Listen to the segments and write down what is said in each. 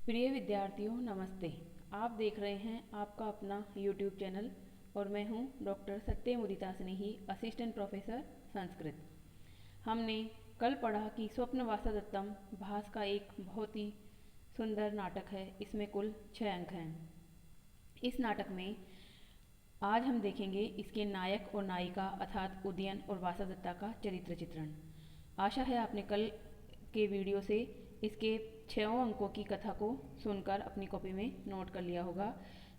प्रिय विद्यार्थियों नमस्ते। आप देख रहे हैं आपका अपना YouTube चैनल और मैं हूं डॉक्टर सत्य मुदिता स्नेही, असिस्टेंट प्रोफेसर संस्कृत। हमने कल पढ़ा कि स्वप्न वासवदत्तम भास का एक बहुत ही सुंदर नाटक है। इसमें कुल 6 अंक हैं। इस नाटक में आज हम देखेंगे इसके नायक और नायिका अर्थात उदयन और वासवदत्ता का चरित्र चित्रण। आशा है आपने कल के वीडियो से इसके 6 अंकों की कथा को सुनकर अपनी कॉपी में नोट कर लिया होगा।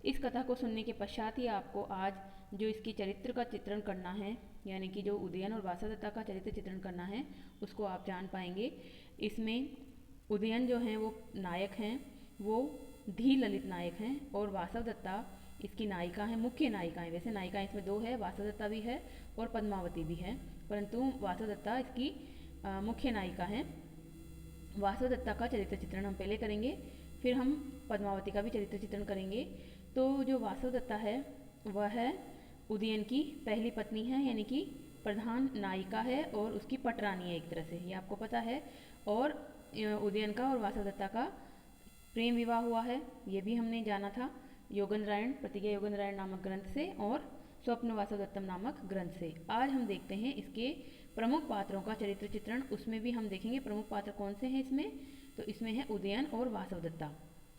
इस कथा को सुनने के पश्चात ही आपको आज जो इसकी चरित्र का चित्रण करना है, यानी कि जो उदयन और वासवदत्ता का चरित्र चित्रण करना है, उसको आप जान पाएंगे। इसमें उदयन जो हैं वो नायक हैं, वो धीर ललित नायक हैं और वासवदत्ता इसकी नायिका है, मुख्य नायिका है। वैसे नायिका इसमें 2 है, वासवदत्ता भी है और पद्मावती भी है, परंतु वासवदत्ता इसकी मुख्य नायिका है। वासवदत्ता का चरित्र चित्रण हम पहले करेंगे, फिर हम पद्मावती का भी चरित्र चित्रण करेंगे। तो जो वासवदत्ता है वह उदयन की पहली पत्नी है, यानी कि प्रधान नायिका है और उसकी पटरानी है एक तरह से, ये आपको पता है। और उदयन का और वासवदत्ता का प्रेम विवाह हुआ है, ये भी हमने जाना था योगेंद्रायण, प्रतिज्ञा योगेंद्रायण नामक ग्रंथ से और स्वप्न वासवदत्तम नामक ग्रंथ से। आज हम देखते हैं इसके प्रमुख पात्रों का चरित्र चित्रण। उसमें भी हम देखेंगे प्रमुख पात्र कौन से हैं इसमें। तो इसमें है उदयन और वासवदत्ता।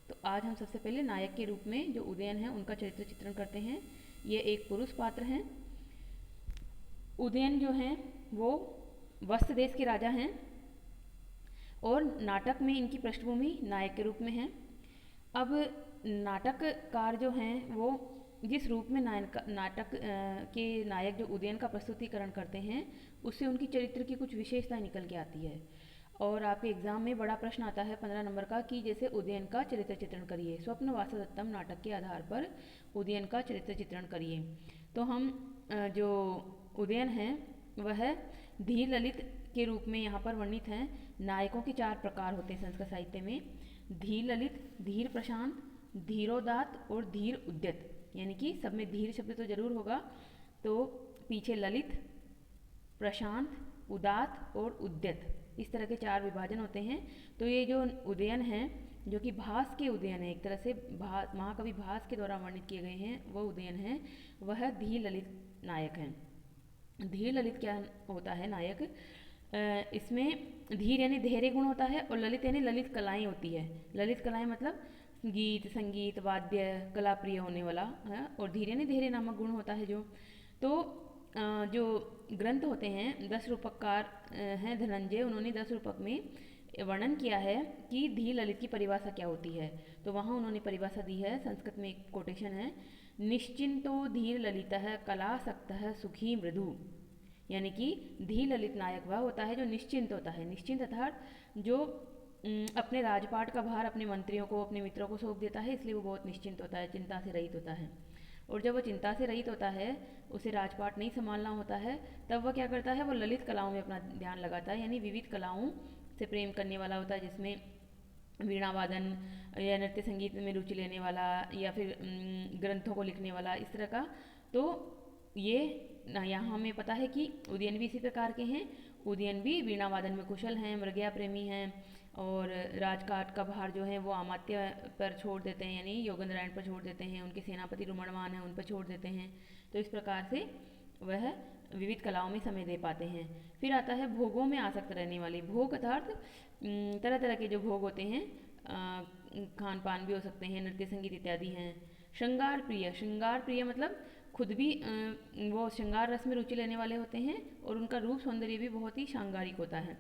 तो आज हम सबसे पहले नायक के रूप में जो उदयन है उनका चरित्र चित्रण करते हैं। ये एक पुरुष पात्र हैं। उदयन जो हैं वो वत्स देश के राजा हैं और नाटक में इनकी पृष्ठभूमि नायक के रूप में है। अब नाटककार जो हैं वो जिस रूप में नाटक के नायक जो उदयन का प्रस्तुतिकरण करते हैं, उससे उनकी चरित्र की कुछ विशेषता निकल के आती है। और आपके एग्जाम में बड़ा प्रश्न आता है 15 नंबर का कि जैसे उदयन का चरित्र चित्रण करिए, स्वप्न वासवदत्तम नाटक के आधार पर उदयन का चरित्र चित्रण करिए। तो हम जो उदयन हैं वह धीर ललित के रूप में यहाँ पर वर्णित हैं। नायकों के 4 प्रकार होते हैं संस्कृत साहित्य में: धीर ललित, धीर प्रशांत, धीरोदात और धीर उद्यत। यानी कि सब में धीर शब्द तो जरूर होगा, तो पीछे ललित, प्रशांत, उदात और उद्यत, इस तरह के 4 विभाजन होते हैं। तो ये जो उदयन हैं, जो कि भास के उदयन है, एक तरह से महाकवि भास के द्वारा वर्णित किए गए हैं, वो उदयन हैं, वह धीर ललित नायक हैं। धीर ललित क्या होता है नायक? इसमें धीर यानी धैर्य गुण होता है और ललित यानी ललित कलाएं होती है। ललित कलाएं मतलब गीत, संगीत, वाद्य कला प्रिय होने वाला है। और धीर यानी धैर्य नामक गुण होता है जो। तो जो ग्रंथ होते हैं 10 रूपककार हैं धनंजय, उन्होंने 10 रूपक में वर्णन किया है कि धीर ललित की परिभाषा क्या होती है। तो वहाँ उन्होंने परिभाषा दी है, संस्कृत में एक कोटेशन है: निश्चिंतो धीर ललितः कलासक्तः सुखी मृदु। यानी कि धीर ललित नायक वह होता है जो निश्चिंत होता है। निश्चिंत अर्थात जो अपने राजपाट का भार अपने मंत्रियों को, अपने मित्रों को सौंप देता है, इसलिए वो बहुत निश्चिंत होता है, चिंता से रहित होता है। और जब वो चिंता से रहित होता है, उसे राजपाट नहीं संभालना होता है, तब वह क्या करता है, वो ललित कलाओं में अपना ध्यान लगाता है, यानी विविध कलाओं से प्रेम करने वाला होता है, जिसमें वीणा वादन या नृत्य संगीत में रुचि लेने वाला या फिर ग्रंथों को लिखने वाला, इस तरह का। तो ये यहाँ हमें पता है कि उदयन भी इसी प्रकार के हैं। उदयन भी वीणा वादन में कुशल हैं, मृगया प्रेमी हैं और राजकाट का भार जो है वो अमात्य पर छोड़ देते हैं, यानी योगेंद्रायण पर छोड़ देते हैं, उनके सेनापति रुमणवान हैं उन पर छोड़ देते हैं। तो इस प्रकार से वह विविध कलाओं में समय दे पाते हैं। फिर आता है भोगों में आसक्त रहने वाली। भोग अर्थात तरह तरह के जो भोग होते हैं, खान पान भी हो सकते हैं, नृत्य संगीत इत्यादि हैं। श्रृंगार प्रिय, श्रृंगार प्रिय मतलब खुद भी वो श्रृंगार रस में रुचि लेने वाले होते हैं और उनका रूप सौंदर्य भी बहुत ही सांगारिक होता है,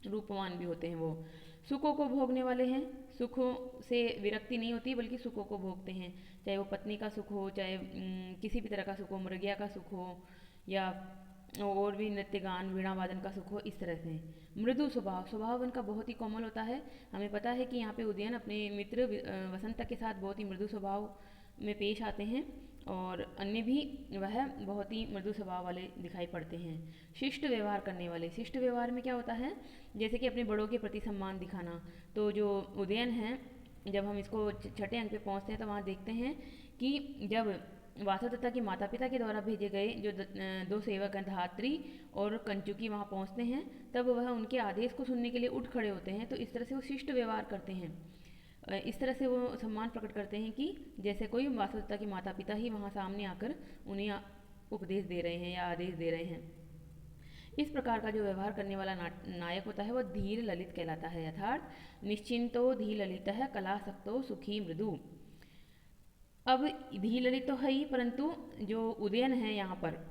रूपवान भी होते हैं वो। सुखों को भोगने वाले हैं, सुखों से विरक्ति नहीं होती बल्कि सुखों को भोगते हैं, चाहे वो पत्नी का सुख हो, चाहे किसी भी तरह का सुख हो, मृगया का सुख हो या और भी नृत्य गान वीणा वादन का सुख हो, इस तरह से। मृदु स्वभाव, स्वभाव उनका बहुत ही कोमल होता है। हमें पता है कि यहाँ पे उदयन अपने मित्र वसंत के साथ बहुत ही मृदु स्वभाव में पेश आते हैं और अन्य भी वह बहुत ही मृदु स्वभाव वाले दिखाई पड़ते हैं। शिष्ट व्यवहार करने वाले, शिष्ट व्यवहार में क्या होता है, जैसे कि अपने बड़ों के प्रति सम्मान दिखाना। तो जो उदयन है, जब हम इसको 6ठे अंक पे पहुँचते हैं तो वहाँ देखते हैं कि जब वासवदत्ता के माता पिता के द्वारा भेजे गए जो 2 सेवक हैं धात्री और कंचुकी वहाँ पहुँचते हैं, तब वह उनके आदेश को सुनने के लिए उठ खड़े होते हैं। तो इस तरह से वो शिष्ट व्यवहार करते हैं। इस तरह से वो सम्मान प्रकट करते हैं कि जैसे कोई वास्तविकता के माता पिता ही वहाँ सामने आकर उन्हें उपदेश दे रहे हैं या आदेश दे रहे हैं। इस प्रकार का जो व्यवहार करने वाला नायक होता है वह धीर ललित कहलाता है, अर्थात निश्चिंतो धीर ललित है कलासक्तो सुखी मृदु। अब धीर ललित तो है ही, परंतु जो उदयन है यहाँ पर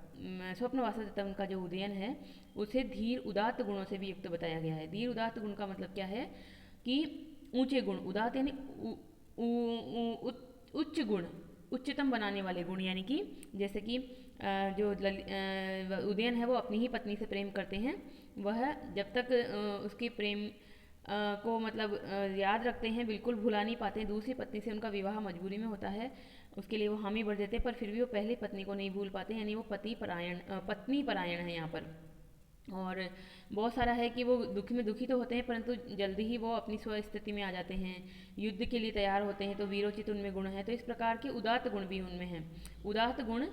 स्वप्न वासवदत्ता उनका जो उदयन है उसे धीर उदात्त गुणों से भी युक्त बताया गया है। धीर उदात्त गुण का मतलब क्या है कि ऊंचे गुण, उदात्त यानी उच्च गुण, उच्चतम बनाने वाले गुण, यानी कि जैसे कि जो उदयन है वो अपनी ही पत्नी से प्रेम करते हैं, वह जब तक उसके प्रेम को मतलब याद रखते हैं, बिल्कुल भुला नहीं पाते। दूसरी पत्नी से उनका विवाह मजबूरी में होता है, उसके लिए वो हामी भर देते हैं, पर फिर भी वो पहली पत्नी को नहीं भूल पाते, यानी वो पत्नी परायण है यहाँ पर। और बहुत सारा है कि वो दुख में दुखी तो होते हैं, परंतु जल्दी ही वो अपनी स्वस्थिति में आ जाते हैं, युद्ध के लिए तैयार होते हैं, तो वीरोचित उनमें गुण है। तो इस प्रकार के उदात्त गुण भी उनमें हैं। उदात्त गुण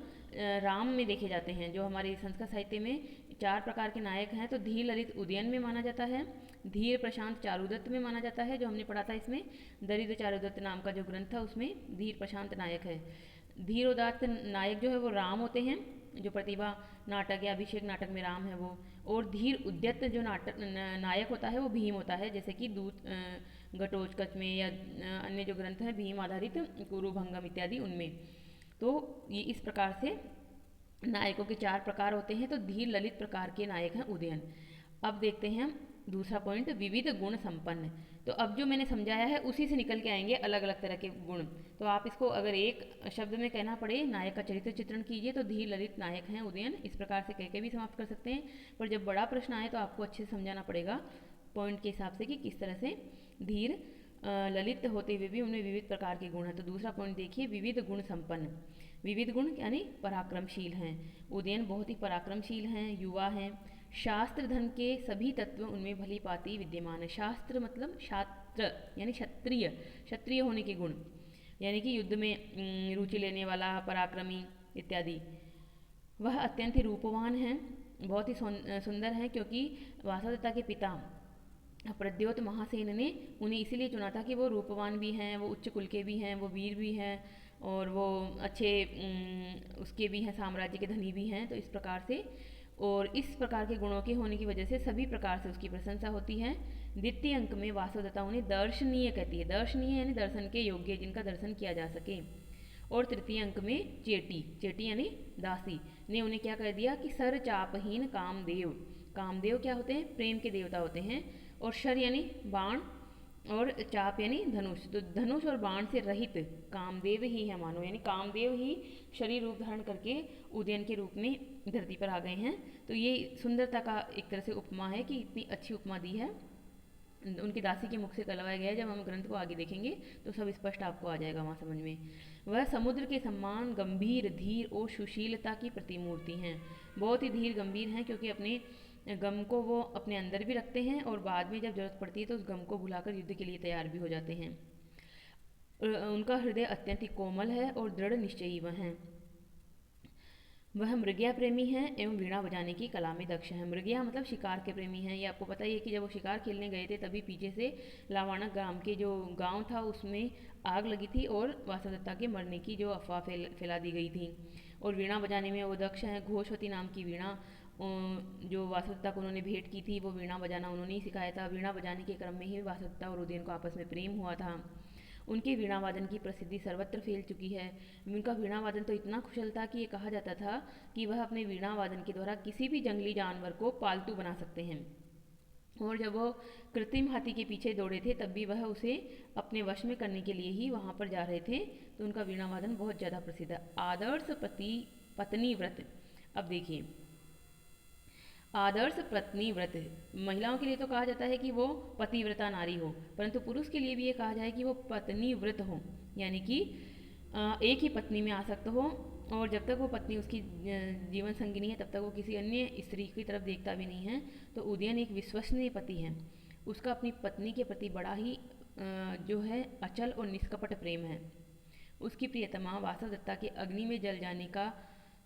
राम में देखे जाते हैं। जो हमारे संस्कृत साहित्य में 4 प्रकार के नायक हैं, तो धीर ललित उदयन में माना जाता है, धीर प्रशांत चारुदत्त में माना जाता है, जो हमने पढ़ा था इसमें दरिद्र चारुदत्त नाम का जो ग्रंथ था उसमें धीर प्रशांत नायक है। धीर उदात्त नायक जो है वो राम होते हैं, जो प्रतिभा नाटक या अभिषेक नाटक में राम है वो। और धीर उद्यत जो नायक होता है वो भीम होता है, जैसे कि दूत घटोत्कच में या अन्य जो ग्रंथ हैं भीम आधारित कुरुभंगम इत्यादि उनमें। तो ये इस प्रकार से नायकों के 4 प्रकार होते हैं। तो धीर ललित प्रकार के नायक हैं उदयन। अब देखते हैं हम दूसरा पॉइंट, विविध गुण संपन्न। तो अब जो मैंने समझाया है उसी से निकल के आएंगे अलग अलग तरह के गुण। तो आप इसको अगर एक शब्द में कहना पड़े नायक का चरित्र चित्रण कीजिए तो धीर ललित नायक हैं उदयन, इस प्रकार से कह के भी समाप्त कर सकते हैं। पर जब बड़ा प्रश्न आए तो आपको अच्छे से समझाना पड़ेगा पॉइंट के हिसाब से कि किस तरह से धीर ललित होते हुए भी उनमें विविध प्रकार के गुण हैं। तो दूसरा पॉइंट देखिए, विविध गुण संपन्न। विविध गुण यानी पराक्रमशील हैं। उदयन बहुत ही पराक्रमशील हैं, युवा हैं, शास्त्र धन के सभी तत्व उनमें भली भांति विद्यमान है। शास्त्र मतलब शास्त्र यानी क्षत्रिय, क्षत्रिय होने के गुण, यानी कि युद्ध में रुचि लेने वाला, पराक्रमी इत्यादि। वह अत्यंत ही रूपवान हैं, बहुत ही सुंदर हैं, क्योंकि वासवदत्ता के पिता प्रद्योत महासेन ने उन्हें इसीलिए चुना था कि वो रूपवान भी हैं, वो उच्च कुल के भी हैं, वो वीर भी हैं और वो अच्छे उसके भी हैं, साम्राज्य के धनी भी हैं। तो इस प्रकार से और इस प्रकार के गुणों के होने की वजह से सभी प्रकार से उसकी प्रशंसा होती है। द्वितीय अंक में वासवदत्ता उन्हें दर्शनीय कहती है। दर्शनीय यानी दर्शन के योग्य, जिनका दर्शन किया जा सके। और तृतीय अंक में चेटी, चेटी यानी दासी ने उन्हें क्या कर दिया कि सर चापहीन कामदेव। कामदेव क्या होते हैं? प्रेम के देवता होते हैं। और शर यानी बाण और चाप यानी धनुष। तो धनुष और बाण से रहित कामदेव ही है मानो, यानी कामदेव ही शरीर रूप धारण करके उदयन के रूप में धरती पर आ गए हैं। तो ये सुंदरता का एक तरह से उपमा है कि इतनी अच्छी उपमा दी है, उनकी दासी के मुख से कहलवाया गया है। जब हम ग्रंथ को आगे देखेंगे तो सब स्पष्ट आपको आ जाएगा वहाँ समझ में। वह समुद्र के समान गंभीर, धीर और सुशीलता की प्रतिमूर्ति हैं। बहुत ही धीर गंभीर हैं, क्योंकि अपने गम को वो अपने अंदर भी रखते हैं और बाद में जब जरूरत पड़ती है तो उस गम को भुलाकर युद्ध के लिए तैयार भी हो जाते हैं। उनका हृदय अत्यंत ही कोमल है और दृढ़ निश्चयी वह हैं। वह मृगया प्रेमी हैं एवं वीणा बजाने की कला में दक्ष हैं। मृगया मतलब शिकार के प्रेमी हैं। ये आपको पता ही है कि जब वो शिकार खेलने गए थे तभी पीछे से लावाणक ग्राम के जो गांव था उसमें आग लगी थी और वासवदत्ता के मरने की जो अफवाह फैला दी गई थी। और वीणा बजाने में वो दक्ष हैं। घोषवती नाम की वीणा जो वासवदत्ता को उन्होंने भेंट की थी, वो वीणा बजाना उन्होंने ही सिखाया था। वीणा बजाने के क्रम में ही वासवदत्ता और उदयन को आपस में प्रेम हुआ था। उनके वीणावादन की प्रसिद्धि सर्वत्र फैल चुकी है। उनका वीणावादन तो इतना कुशल था कि ये कहा जाता था कि वह अपने वीणावादन के द्वारा किसी भी जंगली जानवर को पालतू बना सकते हैं। और जब वो कृत्रिम हाथी के पीछे दौड़े थे तब भी वह उसे अपने वश में करने के लिए ही वहाँ पर जा रहे थे। तो उनका वीणावादन बहुत ज़्यादा प्रसिद्ध है। आदर्श पत्नी व्रत। अब देखिए, आदर्श पत्नी व्रत, महिलाओं के लिए तो कहा जाता है कि वो पतिव्रता नारी हो, परंतु पुरुष के लिए भी ये कहा जाए कि वो पत्नी व्रत हो, यानी कि एक ही पत्नी में आसक्त हो और जब तक वो पत्नी उसकी जीवन संगिनी है तब तक वो किसी अन्य स्त्री की तरफ देखता भी नहीं है। तो उदयन एक विश्वसनीय पति है। उसका अपनी पत्नी के प्रति बड़ा ही जो है अचल और निष्कपट प्रेम है। उसकी प्रियतमा वासवदत्ता के अग्नि में जल जाने का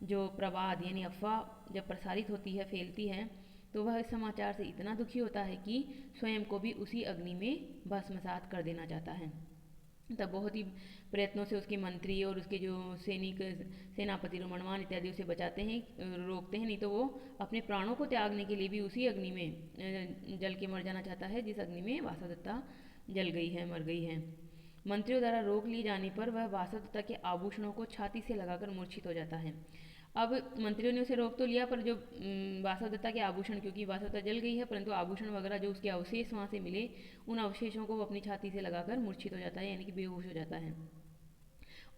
जो प्रवाद यानी अफवाह जब प्रसारित होती है, फैलती है, तो वह इस समाचार से इतना दुखी होता है कि स्वयं को भी उसी अग्नि में भस्मसात कर देना चाहता है। तब बहुत ही प्रयत्नों से उसके मंत्री और उसके जो सैनिक सेनापति रोमणवान इत्यादि उसे बचाते हैं, रोकते हैं, नहीं तो वो अपने प्राणों को त्यागने के लिए भी उसी अग्नि में जल के मर जाना चाहता है जिस अग्नि में वासवदत्ता जल गई है, मर गई है। मंत्रियों द्वारा रोक लिए जाने पर वह वासवदत्ता के आभूषणों को छाती से लगाकर मूर्छित हो जाता है। अब मंत्रियों ने उसे रोक तो लिया, पर जो वासवदत्ता के आभूषण, क्योंकि वासवदत्ता जल गई है, परंतु आभूषण वगैरह जो उसके अवशेष वहाँ से मिले, उन अवशेषों को वो अपनी छाती से लगाकर मूर्छित हो जाता है, यानी कि बेहोश हो जाता है।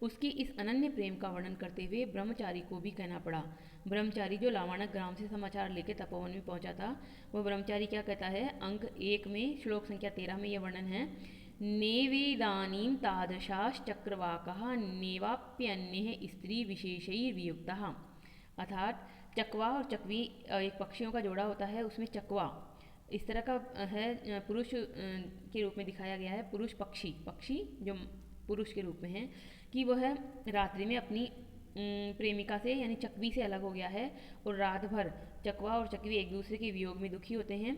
उसकी इस अनन्य प्रेम का वर्णन करते हुए ब्रह्मचारी को भी कहना पड़ा। ब्रह्मचारी जो लावाणक ग्राम से समाचार लेकर तपोवन में पहुंचा था, वह ब्रह्मचारी क्या कहता है? अंक 1 में श्लोक संख्या 13 में यह वर्णन है, नेवेदानीं तादृशाश्चक्रवाकः नेवाप्यन्यः स्त्री विशेषैर्वियुक्तः। अर्थात चकवा और चकवी एक पक्षियों का जोड़ा होता है, उसमें चकवा इस तरह का है, पुरुष के रूप में दिखाया गया है। पुरुष पक्षी, पक्षी जो पुरुष के रूप में है, कि वह रात्रि में अपनी प्रेमिका से यानी चकवी से अलग हो गया है और रात भर चकवा और चकवी एक दूसरे के वियोग में दुखी होते हैं,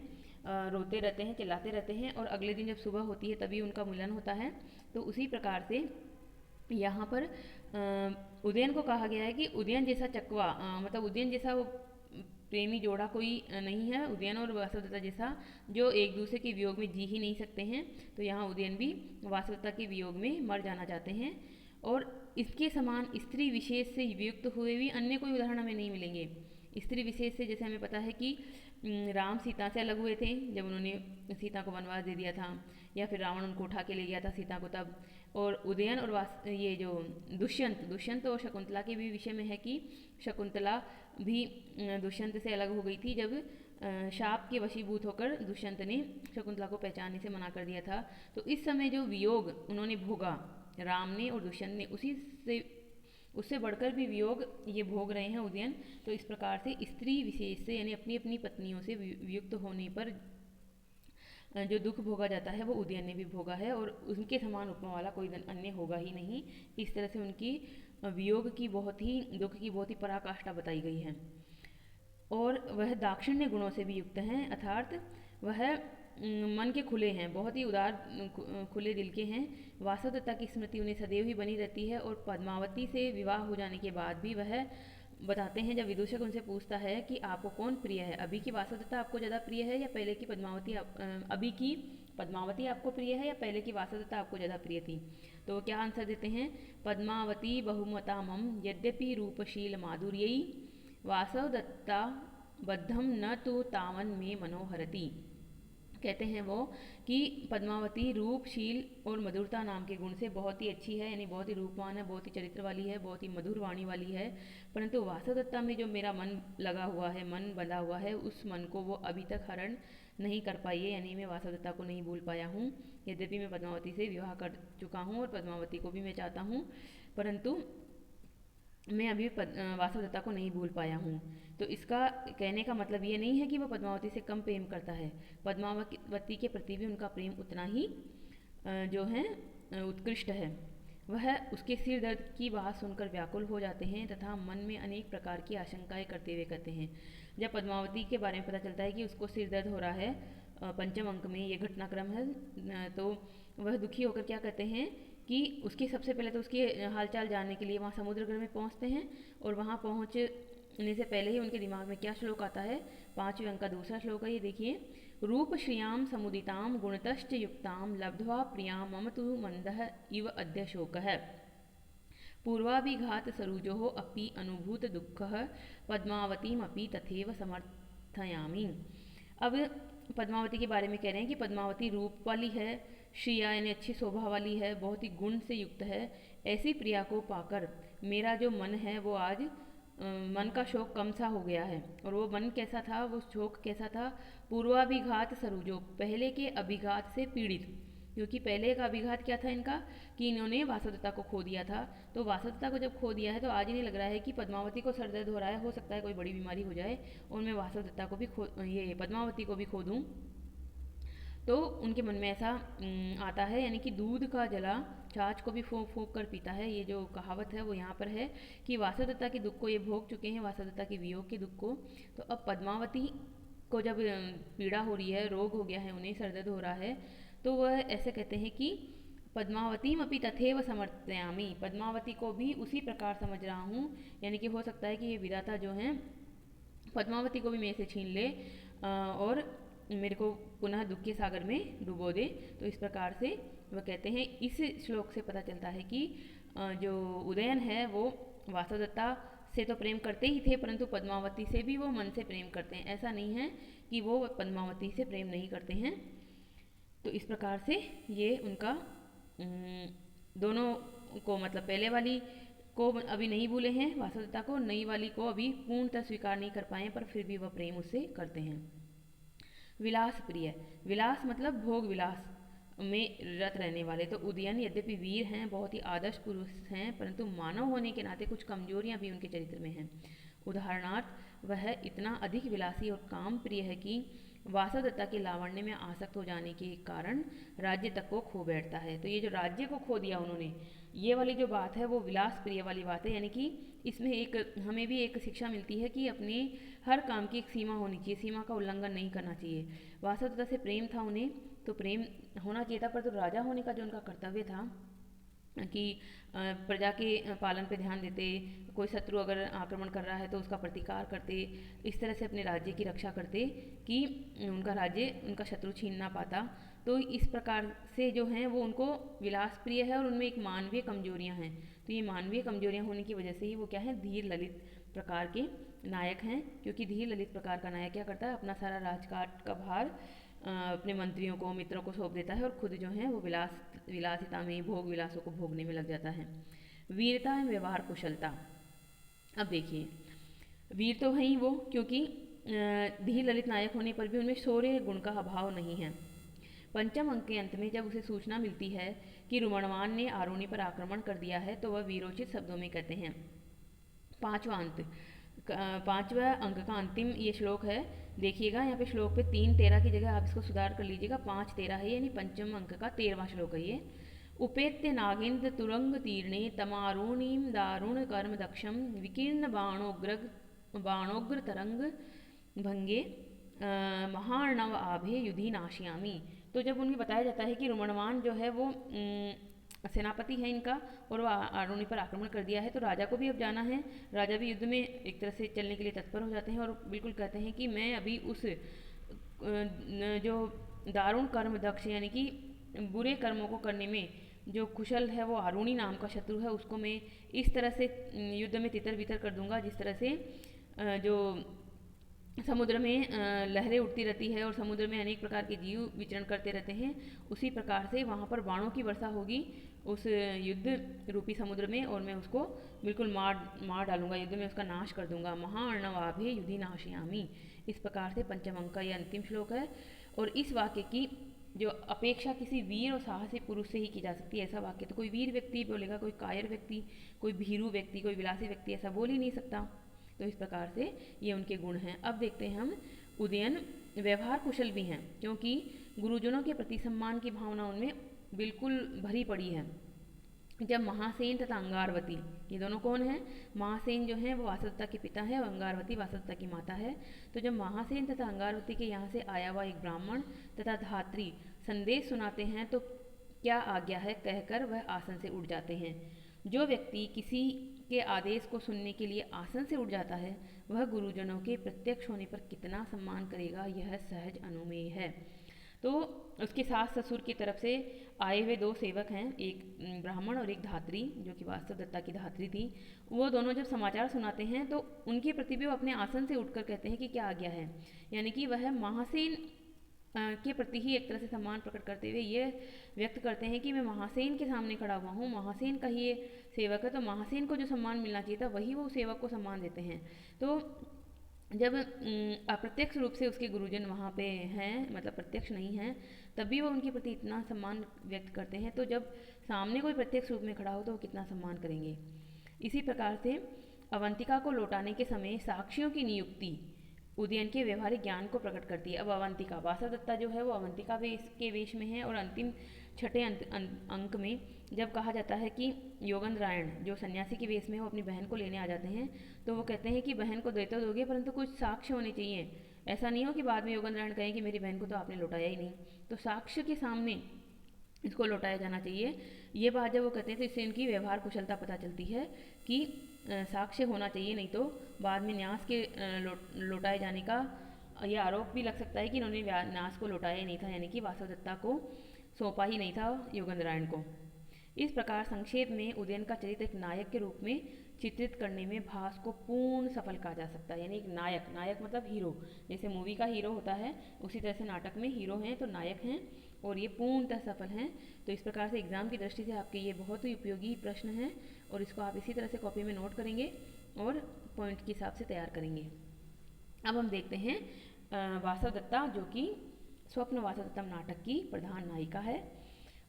रोते रहते हैं, चिल्लाते रहते हैं, और अगले दिन जब सुबह होती है तभी उनका मिलन होता है। तो उसी प्रकार से यहाँ पर उदयन को कहा गया है कि उदयन जैसा चकवा, मतलब उदयन जैसा वो प्रेमी जोड़ा कोई नहीं है, उदयन और वासवदत्ता जैसा, जो एक दूसरे के वियोग में जी ही नहीं सकते हैं। तो यहाँ उदयन भी वासवदत्ता के वियोग में मर जाना चाहते हैं। और इसके समान स्त्री विशेष से वियुक्त हुए भी अन्य कोई उदाहरण हमें नहीं मिलेंगे। स्त्री विशेष से जैसे हमें पता है कि राम सीता से अलग हुए थे जब उन्होंने सीता को वनवास दे दिया था, या फिर रावण उनको उठा के ले गया था सीता को तब। और उदयन और ये जो दुष्यंत और शकुंतला के भी विषय में है कि शकुंतला भी दुष्यंत से अलग हो गई थी जब शाप के वशीभूत होकर दुष्यंत ने शकुंतला को पहचानने से मना कर दिया था। तो इस समय जो वियोग उन्होंने भोगा, राम ने और दुष्यंत ने, उससे बढ़कर भी वियोग ये भोग रहे हैं उदयन। तो इस प्रकार से स्त्री विशेष से यानी अपनी अपनी पत्नियों से वियुक्त होने पर जो दुख भोगा जाता है वो उदयन ने भी भोगा है, और उनके समान उपमा वाला कोई अन्य होगा ही नहीं। इस तरह से उनकी वियोग की बहुत ही, दुख की बहुत ही पराकाष्ठा बताई गई है। और वह दाक्षिण्य गुणों से भी युक्त हैं, अर्थात वह मन के खुले हैं, बहुत ही उदार खुले दिल के हैं। वासवदत्ता की स्मृति उन्हें सदैव ही बनी रहती है, और पद्मावती से विवाह हो जाने के बाद भी वह बताते हैं, जब विदूषक उनसे पूछता है कि आपको कौन प्रिय है, अभी की वासवदत्ता आपको ज़्यादा प्रिय है या पहले की पद्मावती, अभी की पद्मावती आपको प्रिय है या पहले की वासवदत्ता आपको ज़्यादा प्रिय थी? तो वो क्या आंसर देते हैं? पद्मावती बहुमता मम यद्यपि रूपशील माधुर्यई वासवदत्ता बद्धम न तो तावन में मनोहरती। कहते हैं वो कि पद्मावती रूपशील और मधुरता नाम के गुण से बहुत ही अच्छी है, यानी बहुत ही रूपवान है, बहुत ही चरित्र वाली है, बहुत ही मधुर वाणी वाली है, परंतु वासवदत्ता में जो मेरा मन लगा हुआ है, मन बंधा हुआ है, उस मन को वो अभी तक हरण नहीं कर पाई है, यानी मैं वासवदत्ता को नहीं भूल पाया हूँ। यद्यपि मैं पद्मावती से विवाह कर चुका हूँ और पद्मावती को भी मैं चाहता हूँ, परंतु मैं अभी वासवदत्ता को नहीं भूल पाया हूँ। तो इसका कहने का मतलब ये नहीं है कि वह पद्मावती से कम प्रेम करता है, पद्मावती के प्रति भी उनका प्रेम उतना ही जो है उत्कृष्ट है। वह उसके सिर दर्द की बात सुनकर व्याकुल हो जाते हैं तथा मन में अनेक प्रकार की आशंकाएं करते हुए कहते हैं। जब पद्मावती के बारे में पता चलता है कि उसको सिर दर्द हो रहा है, पंचम अंक में ये घटनाक्रम है, तो वह दुखी होकर क्या कहते हैं कि उसकी सबसे पहले तो उसकी हालचाल जानने के लिए वहाँ समुद्रगढ़ में पहुँचते हैं, और वहाँ पहुँचने से पहले ही उनके दिमाग में क्या श्लोक आता है? 5वें अंक का दूसरा श्लोक है, ये देखिए, रूप श्रियाम समुदिताम गुणतश्च युक्ताम लब्ध्वा प्रियां मम तु मंदः इव अद्य शोकः पूर्वाभिघात सरुजो अपि अनुभूत दुःखः पद्मावतीम अपि तथैव समर्थयामि। अब पद्मावती के बारे में कह रहे हैं कि पद्मावती रूप वाली है, श्रिया यानी अच्छी शोभा वाली है, बहुत ही गुण से युक्त है। ऐसी प्रिया को पाकर मेरा जो मन है वो आज मन का शोक कम सा हो गया है। और वो मन कैसा था, वो शोक कैसा था? पूर्वाभिघात सरुजो, पहले के अभिघात से पीड़ित, क्योंकि पहले का अभिघात क्या था इनका कि इन्होंने वासवदत्ता को खो दिया था। तो वासवदत्ता को जब खो दिया है तो आज इन्हें लग रहा है कि पद्मावती को सर दर्द हो रहा है, हो सकता है कोई बड़ी बीमारी हो जाए और मैं वासवदत्ता को भी ये पद्मावती को भी खो दूँ। तो उनके मन में ऐसा आता है, यानी कि दूध का जला छाछ को भी फूंक फूंक कर पीता है, ये जो कहावत है वो यहाँ पर है कि वासवदत्ता के दुख को ये भोग चुके हैं, वासवदत्ता के वियोग के दुख को। तो अब पद्मावती को जब पीड़ा हो रही है, रोग हो गया है, उन्हें सर दर्द हो रहा है, तो वह ऐसे कहते हैं कि पद्मावतीम अपि तथैव समर्थयामि, पद्मावती को भी उसी प्रकार समझ रहा हूँ। यानी कि हो सकता है कि ये विधाता जो हैं पद्मावती को भी मेरे से छीन ले और मेरे को पुनः दुख के सागर में डुबो दे। तो इस प्रकार से वह कहते हैं, इस श्लोक से पता चलता है कि जो उदयन है वो वासवदत्ता से तो प्रेम करते ही थे, परंतु पद्मावती से भी वो मन से प्रेम करते हैं। ऐसा नहीं है कि वो पद्मावती से प्रेम नहीं करते हैं। तो इस प्रकार से ये उनका दोनों को, मतलब पहले वाली को अभी नहीं भूले हैं वासवदत्ता को, नई वाली को अभी पूर्णतः स्वीकार नहीं कर पाए, पर फिर भी वह प्रेम उससे करते हैं। विलास प्रिय, विलास मतलब भोग विलास में रत रहने वाले। तो उदयन यद्यपि वीर हैं, बहुत ही आदर्श पुरुष हैं, परंतु मानव होने के नाते कुछ कमजोरियां भी उनके चरित्र में हैं। उदाहरणार्थ वह इतना अधिक विलासी और काम प्रिय है कि वासवदत्ता के लावण्य में आसक्त हो जाने के कारण राज्य तक को खो बैठता है। तो ये जो राज्य को खो दिया उन्होंने, ये वाली जो बात है वो विलास प्रिय वाली बात है। यानी कि इसमें एक हमें भी एक शिक्षा मिलती है कि अपने हर काम की एक सीमा होनी चाहिए, सीमा का उल्लंघन नहीं करना चाहिए। वासवदत्ता से प्रेम था उन्हें, तो प्रेम होना चाहिए था, पर तो राजा होने का जो उनका कर्तव्य था कि प्रजा के पालन पे ध्यान देते, कोई शत्रु अगर आक्रमण कर रहा है तो उसका प्रतिकार करते, इस तरह से अपने राज्य की रक्षा करते कि उनका राज्य उनका शत्रु छीन ना पाता। तो इस प्रकार से जो हैं वो उनको विलास प्रिय है और उनमें एक मानवीय कमजोरियां हैं। तो ये मानवीय कमजोरियां होने की वजह से ही वो क्या है, धीर ललित प्रकार के नायक हैं। क्योंकि धीर ललित प्रकार का नायक क्या करता है, अपना सारा राजकाट का भार अपने मंत्रियों को, मित्रों को सौंप देता है और खुद जो है वो विलासिता में, भोग विलासों को भोगने में लग जाता है। वीरता एवं व्यवहार कुशलता। अब देखिए, वीर तो है ही वो, क्योंकि धीर ललित नायक होने पर भी उनमें शौर्य गुण का अभाव नहीं है। पंचम अंक के अंत में जब उसे सूचना मिलती है कि रुमणवान ने आरोनी पर आक्रमण कर दिया है, तो वह वीरोचित शब्दों में कहते हैं। पांचवा अंक का अंतिम ये श्लोक है। देखिएगा यहाँ पे श्लोक पे 3-13 की जगह आप इसको सुधार कर लीजिएगा, 5-13 है, यानी पंचम अंक का 13वां श्लोक है ये। उपेत्य नागेन्द्र तुरंग तीर्णे तमारुणीम दारुण कर्म दक्षम विकीर्ण बाणोग्र तरंग भंगे महार्णव आभे युधि नाशियामी। तो जब उन्हें बताया जाता है कि रुमणवान जो है वो सेनापति है इनका और वह आरोनी पर आक्रमण कर दिया है, तो राजा को भी अब जाना है। राजा भी युद्ध में एक तरह से चलने के लिए तत्पर हो जाते हैं और बिल्कुल कहते हैं कि मैं अभी उस जो दारुण कर्म दक्ष, यानी कि बुरे कर्मों को करने में जो कुशल है, वो आरुणी नाम का शत्रु है, उसको मैं इस तरह से युद्ध में तितर बितर कर दूंगा, जिस तरह से जो समुद्र में लहरें उठती रहती है और समुद्र में अनेक प्रकार के जीव विचरण करते रहते हैं, उसी प्रकार से वहाँ पर बाणों की वर्षा होगी उस युद्ध रूपी समुद्र में, और मैं उसको बिल्कुल मार डालूंगा, युद्ध में उसका नाश कर दूंगा। महाअर्णवाभे युधि नाशयामी। इस प्रकार से पंचम अंक का यह अंतिम श्लोक है। और इस वाक्य की जो अपेक्षा किसी वीर और साहसी पुरुष से ही की जा सकती है। ऐसा वाक्य तो कोई वीर व्यक्ति बोलेगा, कोई कायर व्यक्ति, कोई भीरू व्यक्ति, कोई विलासी व्यक्ति ऐसा बोल ही नहीं सकता। तो इस प्रकार से ये उनके गुण हैं। अब देखते हैं हम, उदयन व्यवहार कुशल भी हैं, क्योंकि गुरुजनों के प्रति सम्मान की भावना उनमें बिल्कुल भरी पड़ी है। जब महासेन तथा अंगारवती, ये दोनों कौन हैं? महासेन जो है वो वासवदत्ता के पिता है और अंगारवती वासवदत्ता की माता है। तो जब महासेन तथा अंगारवती के यहाँ से आया हुआ एक ब्राह्मण तथा धात्री संदेश सुनाते हैं, तो क्या आज्ञा है कहकर वह आसन से उठ जाते हैं। जो व्यक्ति किसी के आदेश को सुनने के लिए आसन से उठ जाता है, वह गुरुजनों के प्रत्यक्ष होने पर कितना सम्मान करेगा, यह सहज अनुमेय है। तो उसके सास ससुर की तरफ से आए हुए दो सेवक हैं, एक ब्राह्मण और एक धात्री, जो कि वासवदत्ता की धात्री थी। वो दोनों जब समाचार सुनाते हैं तो उनके प्रति भी वो अपने आसन से उठकर कहते हैं कि क्या आज्ञा है। यानी कि वह महासेन के प्रति ही एक तरह से सम्मान प्रकट करते हुए ये व्यक्त करते हैं कि मैं महासेन के सामने खड़ा हुआ हूँ, महासेन का ही ये सेवक है, तो महासेन को जो सम्मान मिलना चाहिए था वही वो सेवक को सम्मान देते हैं। तो जब अप्रत्यक्ष रूप से उसके गुरुजन वहाँ पे हैं, मतलब प्रत्यक्ष नहीं हैं, तब भी वो उनके प्रति इतना सम्मान व्यक्त करते हैं, तो जब सामने कोई प्रत्यक्ष रूप में खड़ा हो तो वो कितना सम्मान करेंगे। इसी प्रकार से अवंतिका को लौटाने के समय साक्षियों की नियुक्ति उदयन के व्यवहारिक ज्ञान को प्रकट करती है। अब अवंतिका, वासवदत्ता जो है वो अवंतिका के वेश में है, और अंतिम छठे अंक में जब कहा जाता है कि योगेंद्रायण जो सन्यासी के वेश में वो अपनी बहन को लेने आ जाते हैं, तो वो कहते हैं कि बहन को दे तो दोगे, परंतु कुछ साक्ष्य होने चाहिए। ऐसा नहीं हो कि बाद में योगेंद्रायण कहें कि मेरी बहन को तो आपने लौटाया ही नहीं। तो साक्ष्य के सामने इसको लौटाया जाना चाहिए। ये बात जब वो कहते हैं तो इससे इनकी व्यवहार कुशलता पता चलती है कि साक्ष्य होना चाहिए, नहीं तो बाद में न्यास के लौटाए जाने का ये आरोप भी लग सकता है कि इन्होंने न्यास को लौटाया ही नहीं था, यानी कि वासवदत्ता को सौंपा ही नहीं था योगेंद्रायण को। इस प्रकार संक्षेप में उदयन का चरित्र एक नायक के रूप में चित्रित करने में भास को पूर्ण सफल कहा जा सकता है। यानी एक नायक, नायक मतलब हीरो, जैसे मूवी का हीरो होता है उसी तरह से नाटक में हीरो हैं तो नायक हैं, और ये पूर्णतः सफल हैं। तो इस प्रकार से एग्ज़ाम की दृष्टि से आपके ये बहुत ही उपयोगी प्रश्न हैं, और इसको आप इसी तरह से कॉपी में नोट करेंगे और पॉइंट के हिसाब से तैयार करेंगे। अब हम देखते हैं वासवदत्ता, जो कि स्वप्न वासवदत्तम नाटक की प्रधान नायिका है।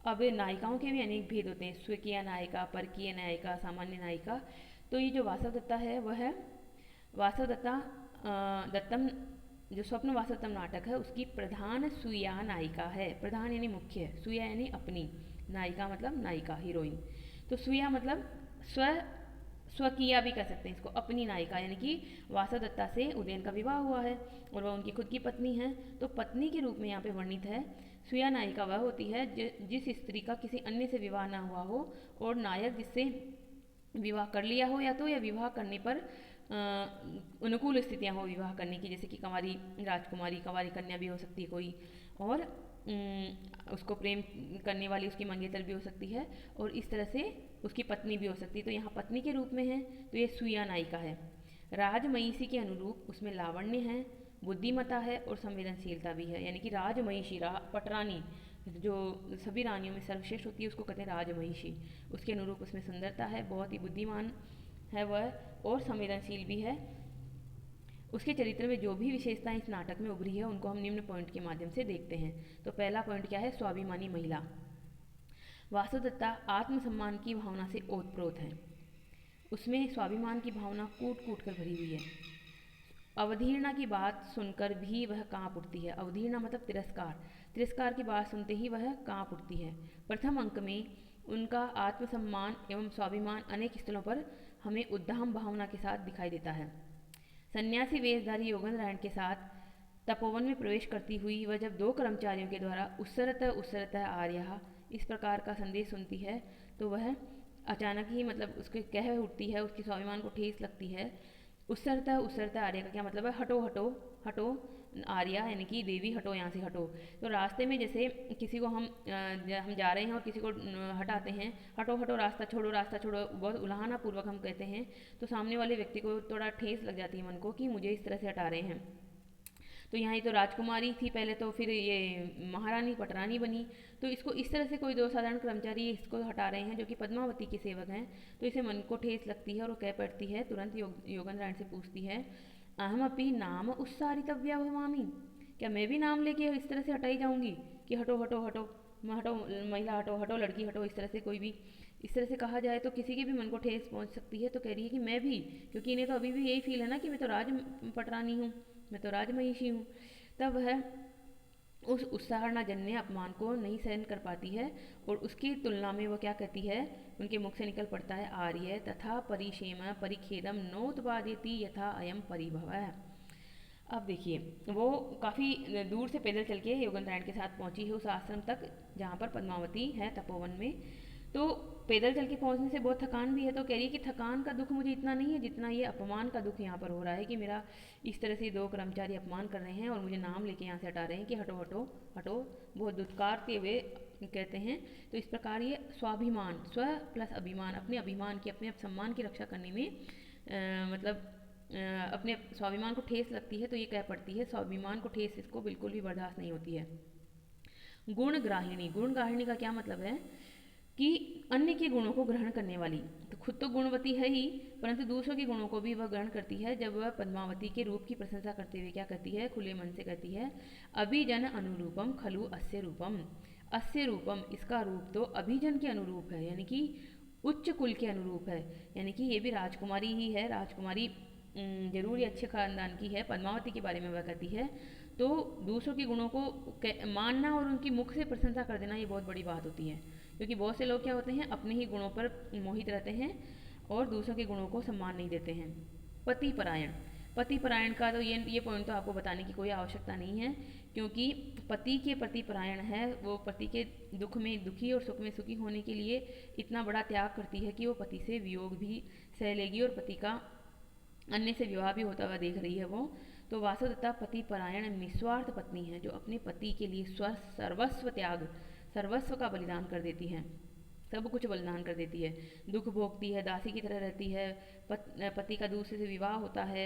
अब नायिकाओं के भी अनेक भेद होते हैं, स्वकीय नायिका, परकीय नायिका, सामान्य नायिका। तो ये जो वासवदत्ता है वह है वासवदत्ता दत्तम, जो स्वप्न वासवदत्तम नाटक है उसकी प्रधान सुया नायिका है। प्रधान यानी मुख्य, सुया यानी अपनी, नायिका मतलब नायिका, हीरोइन। तो सुया मतलब स्वकीया भी कह सकते हैं इसको, अपनी नायिका, यानी कि वासवदत्ता से उदयन का विवाह हुआ है और वह उनकी खुद की पत्नी है। तो पत्नी के रूप में यहाँ पे वर्णित है। सुया नायिका वह होती है जिस स्त्री का किसी अन्य से विवाह ना हुआ हो, और नायक जिससे विवाह कर लिया हो, या तो या विवाह करने पर अनुकूल स्थितियाँ हो विवाह करने की, जैसे कि कंवारी राजकुमारी, कंवारी कन्या भी हो सकती है कोई, और उसको प्रेम करने वाली उसकी मंगेतर भी हो सकती है, और इस तरह से उसकी पत्नी भी हो सकती है। तो यहाँ पत्नी के रूप में है तो ये सुया नायिका है। राजमहिषी के अनुरूप उसमें लावण्य है, बुद्धिमता है और संवेदनशीलता भी है। यानी कि राजमहिषी, पटरानी जो सभी रानियों में सर्वश्रेष्ठ होती है उसको कहते हैं राजमहिषी, उसके अनुरूप उसमें सुंदरता है, बहुत ही बुद्धिमान है वह, और संवेदनशील भी है। उसके चरित्र में जो भी विशेषताएं इस नाटक में उभरी है उनको हम निम्न पॉइंट के माध्यम से देखते हैं। तो पहला पॉइंट क्या है? स्वाभिमानी महिला। वासवदत्ता आत्मसम्मान की भावना से ओतप्रोत है, उसमें स्वाभिमान की भावना कूट कूट कर भरी हुई है। अवधीर्णा की बात सुनकर भी वह कांप उठती है। अवधीर्णा मतलब तिरस्कार, तिरस्कार की बात सुनते ही वह कांप उठती है। प्रथम अंक में उनका आत्मसम्मान एवं स्वाभिमान अनेक स्थलों पर हमें उद्दाम भावना के साथ दिखाई देता है। सन्यासी वेशधारी योगेंद्रायण के साथ तपोवन में प्रवेश करती हुई वह जब दो कर्मचारियों के द्वारा उत्सरत उत्सरत आर्यः इस प्रकार का संदेश सुनती है तो वह अचानक ही मतलब उसके कह उठती है, उसके स्वाभिमान को ठेस लगती है। उत्सरता आर्य का क्या मतलब है? हटो हटो हटो, आर्या यानी कि देवी हटो, यहाँ से हटो। तो रास्ते में जैसे किसी को हम जा रहे हैं और किसी को हटाते हैं, हटो हटो रास्ता छोड़ो, रास्ता छोड़ो, बहुत उलाहना पूर्वक हम कहते हैं, तो सामने वाले व्यक्ति को थोड़ा ठेस लग जाती है मन को कि मुझे इस तरह से हटा रहे हैं। तो यहाँ ये तो राजकुमारी थी पहले, तो फिर ये महारानी पटरानी बनी। तो इसको इस तरह से कोई दो साधारण कर्मचारी इसको हटा रहे हैं जो कि पद्मावती के सेवक हैं, तो इसे मन को ठेस लगती है और वो कह पड़ती है, तुरंत योगेंद्रायण से पूछती है, अहम अपनी नाम उत्सारितव्या भवामी, क्या मैं भी नाम लेके इस तरह से हटाई जाऊँगी कि हटो हटो हटो, हटो महिला हटो, हटो लड़की हटो, इस तरह से कोई भी इस तरह से कहा जाए तो किसी के भी मन को ठेस पहुंच सकती है। तो कह रही है कि मैं भी, क्योंकि इन्हें तो अभी भी यही फील है ना कि मैं तो राज पटरानी हूँ, मैं तो राजमहिषी हूँ। तब वह उस उत्साहजन्य अपमान को नहीं सहन कर पाती है और उसकी तुलना में वो क्या कहती है, उनके मुख से निकल पड़ता है, आर्य तथा परिक्षेम परिखेदम नोत्पादयति यथा अयम परिभव। अब देखिए वो काफ़ी दूर से पैदल चल के योगेंद्रायण के साथ पहुंची है उस आश्रम तक जहाँ पर पद्मावती है तपोवन में। तो पैदल चल के पहुँचने से बहुत थकान भी है, तो कह रही है कि थकान का दुख मुझे इतना नहीं है जितना ये अपमान का दुख यहाँ पर हो रहा है कि मेरा इस तरह से दो कर्मचारी अपमान कर रहे हैं और मुझे नाम लेके यहाँ से हटा रहे हैं कि हटो हटो हटो, बहुत दुत्कारते हुए कहते हैं। तो इस प्रकार ये स्वाभिमान, स्व प्लस अभिमान, अपने अभिमान की, अपने सम्मान की रक्षा करने में अपने स्वाभिमान को ठेस लगती है। तो ये कह पड़ती है, स्वाभिमान को ठेस इसको बिल्कुल भी बर्दाश्त नहीं होती है। गुणग्राहिणी, गुणग्राहिणी का क्या मतलब है कि अन्य के गुणों को ग्रहण करने वाली। तो खुद तो गुणवती है ही, परंतु दूसरों के गुणों को भी वह ग्रहण करती है। जब वह पद्मावती के रूप की प्रशंसा करते हुए क्या कहती है, खुले मन से कहती है, अभिजन अनुरूपम खलु अस्य रूपम। अस्य रूपम, इसका रूप तो अभिजन के अनुरूप है, यानी कि उच्च कुल के अनुरूप है, यानी कि ये भी राजकुमारी ही है, राजकुमारी जरूर ही अच्छे खानदान की है। पद्मावती के बारे में वह कहती है। तो दूसरों के गुणों को मानना और उनकी मुख से प्रशंसा कर देना ये बहुत बड़ी बात होती है, क्योंकि बहुत से लोग क्या होते हैं, अपने ही गुणों पर मोहित रहते हैं और दूसरों के गुणों को सम्मान नहीं देते हैं। पति परायण, पति परायण का तो ये पॉइंट तो आपको बताने की कोई आवश्यकता नहीं है, क्योंकि पति के प्रति परायण है, वो पति के दुख में दुखी और सुख में सुखी होने के लिए इतना बड़ा त्याग करती है कि वो पति से वियोग भी सह लेगी और पति का अन्य से विवाह भी होता हुआ देख रही है वो। तो वासुदत्ता पति परायण निस्वार्थ पत्नी है, जो अपने पति के लिए सर्वस्व त्याग, सर्वस्व का बलिदान कर देती है, सब कुछ बलिदान कर देती है, दुख भोगती है, दासी की तरह रहती है, पति का दूसरे से विवाह होता है,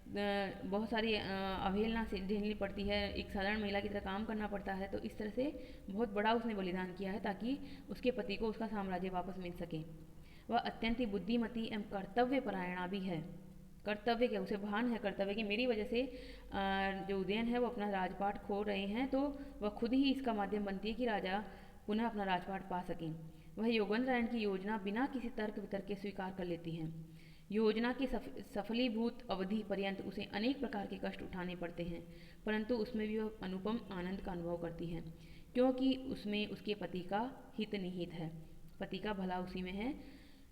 बहुत सारी अवहेलना से झेलनी पड़ती है, एक साधारण महिला की तरह काम करना पड़ता है। तो इस तरह से बहुत बड़ा उसने बलिदान किया है ताकि उसके पति को उसका साम्राज्य वापस मिल सके। वह अत्यंत ही बुद्धिमती एवं कर्तव्य परायणा भी है। कर्तव्य के उसे भान है कर्तव्य की, मेरी वजह से जो उदयन है वो अपना राजपाट खो रहे हैं, तो वह खुद ही इसका माध्यम बनती है कि राजा पुनः अपना राजपाट पा सकें। वह योगेंद्रायण की योजना बिना किसी तर्क वितर्क के स्वीकार कर लेती हैं। योजना की सफलीभूत अवधि पर्यंत उसे अनेक प्रकार के कष्ट उठाने पड़ते हैं, परंतु उसमें भी वह अनुपम आनंद का अनुभव करती है, क्योंकि उसमें उसके पति का हित निहित है, पति का भला उसी में है,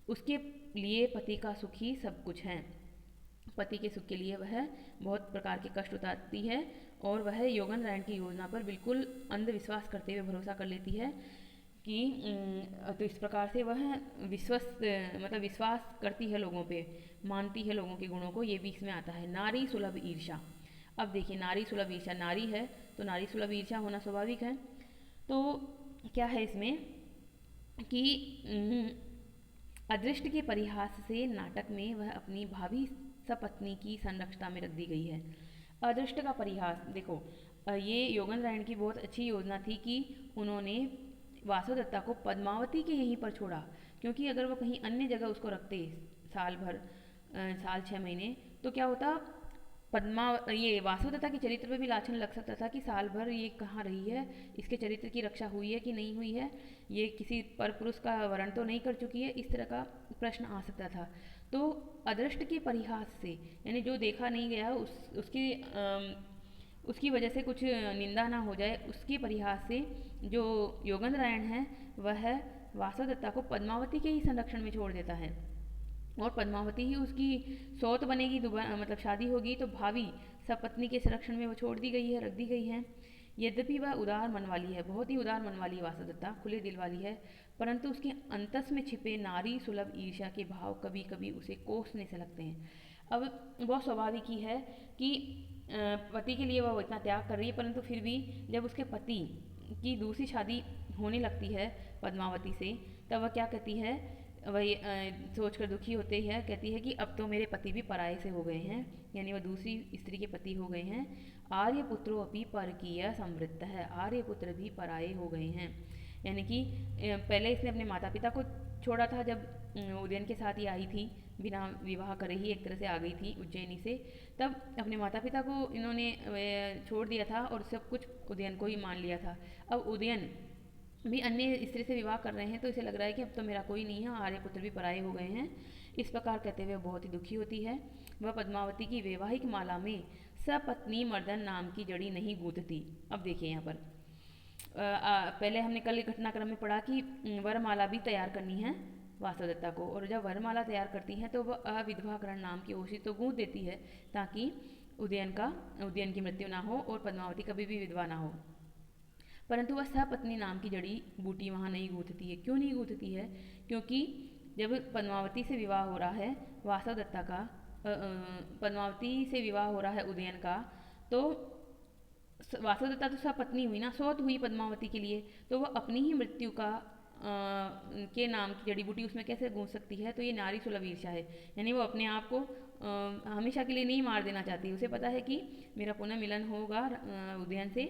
उसके लिए पति का सुख ही सब कुछ है। पति के सुख के लिए वह बहुत प्रकार के कष्ट उतारती है और वह योगेंद्रायण की योजना पर बिल्कुल अंधविश्वास करते हुए भरोसा कर लेती है कि तो इस प्रकार से वह विश्वास करती है लोगों पे, मानती है लोगों के गुणों को। ये भी इसमें आता है। नारी सुलभ ईर्षा। अब देखिए, नारी सुलभ ईर्षा, नारी है तो नारी सुलभ ईर्षा होना स्वाभाविक है। तो क्या है इसमें कि अदृष्ट के परिहास से नाटक में वह अपनी भावी सपत्नी की संरक्षता में रख दी गई है। अदृष्ट का परिहास, देखो ये योगेंद्रायण की बहुत अच्छी योजना थी कि उन्होंने वासुदत्ता को पद्मावती के यहीं पर छोड़ा, क्योंकि अगर वो कहीं अन्य जगह उसको रखते साल 6 महीने, तो क्या होता, ये वासुदत्ता के चरित्र पे भी लाछन लग सकता था कि साल भर ये कहाँ रही है, इसके चरित्र की रक्षा हुई है कि नहीं हुई है, ये किसी पर पुरुष का वरण तो नहीं कर चुकी है, इस तरह का प्रश्न आ सकता था। तो अदृष्ट के परिहास से, यानी जो देखा नहीं गया उसकी वजह से कुछ निंदा ना हो जाए, उसके परिहास से जो योगेंद्रायण है वह वासुदत्ता को पद्मावती के ही संरक्षण में छोड़ देता है, और पद्मावती ही उसकी सौत बनेगी, दोबारा मतलब शादी होगी तो भावी सपत्नी के संरक्षण में वो छोड़ दी गई है, रख दी गई है। यद्यपि वह उदार मन वाली है, बहुत ही उदार मन वाली वासुदत्ता, खुले दिल वाली है, परंतु उसके अंतस में छिपे नारी सुलभ ईर्ष्या के भाव कभी कभी उसे कोसने से लगते हैं। अब बहुत स्वाभाविक ही है कि पति के लिए वह इतना त्याग कर रही है, परंतु फिर भी जब उसके पति की दूसरी शादी होने लगती है पद्मावती से, तब वह क्या कहती है, वही सोचकर दुखी होते हैं, कहती है कि अब तो मेरे पति भी पराये से हो गए हैं, यानी वह दूसरी स्त्री के पति हो गए हैं। आर्यपुत्रो अपि परकीय समृद्ध है, आर्यपुत्र भी पराये हो गए हैं, यानी कि पहले इसने अपने माता पिता को छोड़ा था जब उदयन के साथ ही आई थी, बिना विवाह करे ही एक तरह से आ गई थी उज्जैनी से, तब अपने माता पिता को इन्होंने छोड़ दिया था और सब कुछ उदयन को ही मान लिया था। अब उदयन भी अन्य स्त्री से विवाह कर रहे हैं, तो इसे लग रहा है कि अब तो मेरा कोई नहीं है, आर्यपुत्र भी पराये हो गए हैं। इस प्रकार कहते हुए बहुत ही दुखी होती है। वह पद्मावती की वैवाहिक माला में सपत्नी मर्दन नाम की जड़ी नहीं गूंथती। अब देखिए यहाँ पर पहले हमने कल घटनाक्रम में पढ़ा कि वरमाला भी तैयार करनी है वासुदत्ता को, और जब वरमाला तैयार करती हैं तो वह अविधवाकरण नाम की ओषधि तो गूंथ देती है ताकि उदयन की मृत्यु ना हो और पद्मावती कभी भी विधवा ना हो, परंतु वह सपत्नी नाम की जड़ी बूटी वहाँ नहीं गूंथती है। क्यों नहीं गूंथती है? क्योंकि जब पद्मावती से विवाह हो रहा है वासुदत्ता का, पद्मावती से विवाह हो रहा है उदयन का, तो वासुदत्ता तो सपत्नी हुई ना, सौत हुई पद्मावती के लिए, तो वह अपनी ही मृत्यु का के नाम की जड़ी बूटी उसमें कैसे गूंथ सकती है? तो ये नारी सुलभ ईर्ष्या है, यानी वो अपने आप को हमेशा के लिए नहीं मार देना चाहती। उसे पता है कि मेरा पुनः मिलन होगा उदयन से,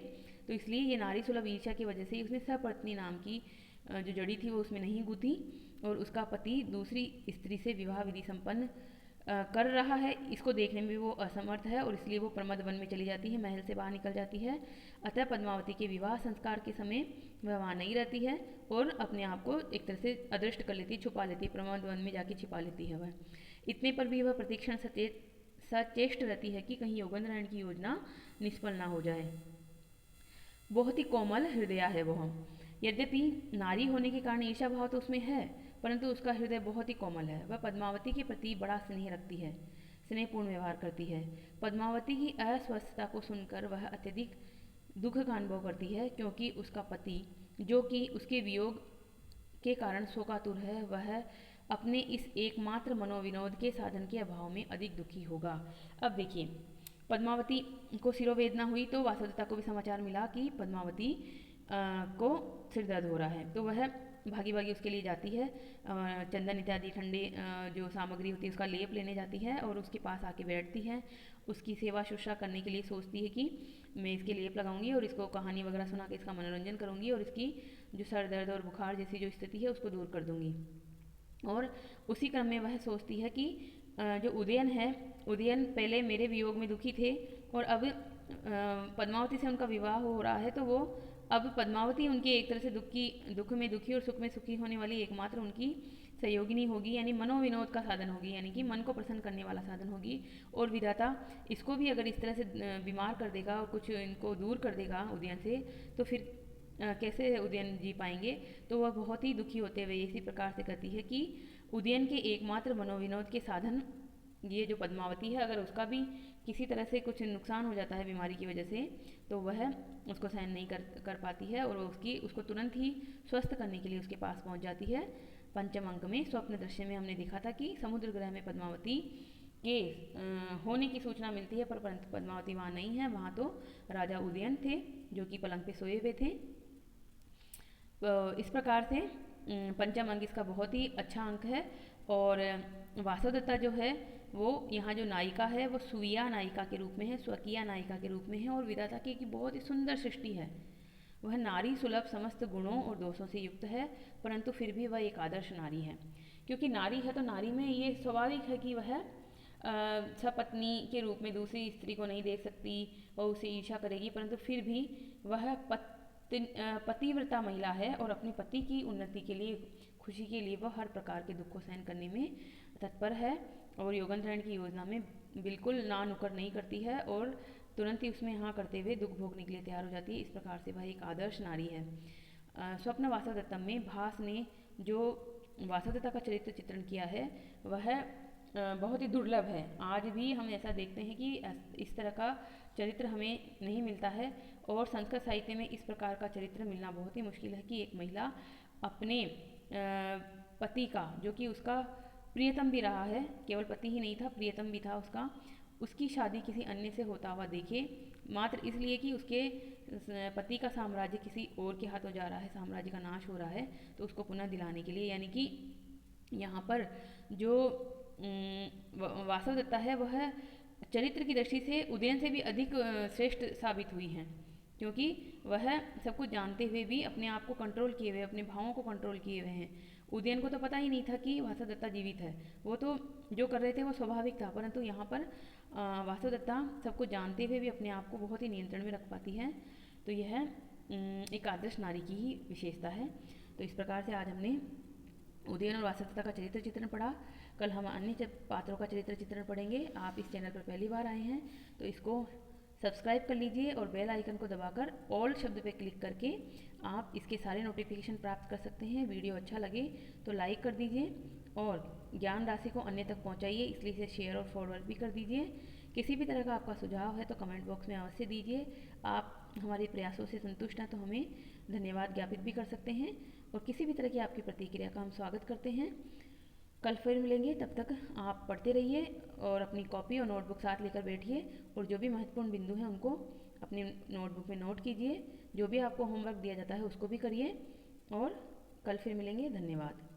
तो इसलिए ये नारी सुलभ ईर्ष्या की वजह से ही उसने सपत्नी नाम की जो जड़ी थी वो उसमें नहीं गूंथी, और उसका पति दूसरी स्त्री से विवाह विधि संपन्न कर रहा है, इसको देखने में वो असमर्थ है, और इसलिए वो प्रमद वन में चली जाती है, महल से बाहर निकल जाती है। अतः पद्मावती के विवाह संस्कार के समय वह वहाँ नहीं रहती है और अपने आप को एक तरह से अदृष्ट कर लेती है, छुपा लेती है, प्रमद वन में जाके छिपा लेती है वह। इतने पर भी वह प्रतीक्षण सचेष्ट रहती है कि कहीं योगेंद्रायण की योजना निष्फल ना हो जाए। बहुत ही कोमल हृदय है वह, यद्यपि नारी होने के कारण ईर्ष्या भाव तो उसमें है, परंतु उसका हृदय बहुत ही कोमल है। वह पद्मावती के प्रति बड़ा स्नेह रखती है, स्नेहपूर्ण व्यवहार करती है। पद्मावती की अस्वस्थता को सुनकर वह अत्यधिक दुख का अनुभव करती है, क्योंकि उसका पति, जो कि उसके वियोग के कारण शोकातुर है, वह अपने इस एकमात्र मनोविनोद के साधन के अभाव में अधिक दुखी होगा। अब देखिए, पद्मावती को सिरोवेदना हुई तो वासुदेवता को भी समाचार मिला कि पद्मावती को सिर दर्द हो रहा है, तो वह भागी भागी उसके लिए जाती है। चंदन इत्यादि ठंडे जो सामग्री होती है उसका लेप लेने जाती है और उसके पास आके बैठती है। उसकी सेवा शुश्रूषा करने के लिए सोचती है कि मैं इसके लेप लगाऊंगी और इसको कहानी वगैरह सुना के इसका मनोरंजन करूंगी और इसकी जो सर दर्द और बुखार जैसी जो स्थिति है उसको दूर कर दूंगी। और उसी क्रम में वह सोचती है कि जो उदयन है, उदयन पहले मेरे वियोग में दुखी थे और अब पद्मावती से उनका विवाह हो रहा है, तो वो अब पद्मावती उनके एक तरह से दुख में दुखी और सुख में सुखी होने वाली एकमात्र उनकी सहयोगिनी होगी, यानी मनोविनोद का साधन होगी, यानी कि मन को प्रसन्न करने वाला साधन होगी। और विधाता इसको भी अगर इस तरह से बीमार कर देगा और कुछ इनको दूर कर देगा उदयन से, तो फिर कैसे उदयन जी पाएंगे। तो वह बहुत ही दुखी होते हुए इसी प्रकार से कहती है कि उदयन के एकमात्र मनोविनोद के साधन ये जो पद्मावती है, अगर उसका भी किसी तरह से कुछ नुकसान हो जाता है बीमारी की वजह से, तो वह उसको सहन नहीं कर पाती है और उसको तुरंत ही स्वस्थ करने के लिए उसके पास पहुंच जाती है। पंचम अंक में स्वप्न दृश्य में हमने देखा था कि समुद्र ग्रह में पद्मावती के होने की सूचना मिलती है, पर पद्मावती वहाँ नहीं है। वहाँ तो राजा उदयन थे जो कि पलंग पे सोए हुए थे। इस प्रकार से पंचम अंक इसका बहुत ही अच्छा अंक है। और वासवदत्ता जो है वो यहाँ जो नायिका है वो सुइया नायिका के रूप में है, स्वकीया नायिका के रूप में है और विधाता की एक बहुत ही सुंदर सृष्टि है। वह नारी सुलभ समस्त गुणों और दोषों से युक्त है, परंतु फिर भी वह एक आदर्श नारी है। क्योंकि नारी है तो नारी में ये स्वाभाविक है कि वह सपत्नी के रूप में दूसरी स्त्री को नहीं देख सकती, वह उसे ईर्ष्या करेगी, परंतु फिर भी वह पतिव्रता महिला है और अपने पति की उन्नति के लिए, खुशी के लिए वह हर प्रकार के दुख को सहन करने में तत्पर है और योगंतरण की योजना में बिल्कुल ना नुकर नहीं करती है और तुरंत ही उसमें हाँ करते हुए दुख भोगने के लिए तैयार हो जाती है। इस प्रकार से वह एक आदर्श नारी है। स्वप्न वासवदत्तम में भास ने जो वासवदत्ता का चरित्र चित्रण किया है वह बहुत ही दुर्लभ है। आज भी हम ऐसा देखते हैं कि इस तरह का चरित्र हमें नहीं मिलता है और संस्कृत साहित्य में इस प्रकार का चरित्र मिलना बहुत ही मुश्किल है कि एक महिला अपने पति का, जो कि उसका प्रियतम भी रहा है, केवल पति ही नहीं था प्रियतम भी था उसका, उसकी शादी किसी अन्य से होता हुआ देखे, मात्र इसलिए कि उसके पति का साम्राज्य किसी और के हाथों जा रहा है, साम्राज्य का नाश हो रहा है, तो उसको पुनः दिलाने के लिए, यानी कि यहाँ पर जो वासवदत्ता है वह चरित्र की दृष्टि से उदयन से भी अधिक श्रेष्ठ साबित हुई हैं, क्योंकि वह सब कुछ जानते हुए भी अपने आप को कंट्रोल किए हुए, अपने भावों को कंट्रोल किए हुए हैं। उदयन को तो पता ही नहीं था कि वासवदत्ता जीवित है, वो तो जो कर रहे थे वो स्वाभाविक था, परंतु यहाँ पर वासवदत्ता सब कुछ जानते हुए भी अपने आप को बहुत ही नियंत्रण में रख पाती है। तो यह एक आदर्श नारी की ही विशेषता है। तो इस प्रकार से आज हमने उदयन और वासवदत्ता का चरित्र चित्रण पढ़ा। कल हम अन्य पात्रों का चरित्र चित्रण पढ़ेंगे। आप इस चैनल पर पहली बार आए हैं तो इसको सब्सक्राइब कर लीजिए और बेल आइकन को दबाकर ऑल शब्द पे क्लिक करके आप इसके सारे नोटिफिकेशन प्राप्त कर सकते हैं। वीडियो अच्छा लगे तो लाइक कर दीजिए और ज्ञान राशि को अन्य तक पहुंचाइए, इसलिए इसे शेयर और फॉरवर्ड भी कर दीजिए। किसी भी तरह का आपका सुझाव है तो कमेंट बॉक्स में अवश्य दीजिए। आप हमारे प्रयासों से संतुष्ट हैं तो हमें धन्यवाद ज्ञापित भी कर सकते हैं और किसी भी तरह की आपकी प्रतिक्रिया का हम स्वागत करते हैं। कल फिर मिलेंगे, तब तक आप पढ़ते रहिए और अपनी कॉपी और नोटबुक साथ लेकर बैठिए और जो भी महत्वपूर्ण बिंदु हैं उनको अपनी नोटबुक में नोट कीजिए। जो भी आपको होमवर्क दिया जाता है उसको भी करिए और कल फिर मिलेंगे। धन्यवाद।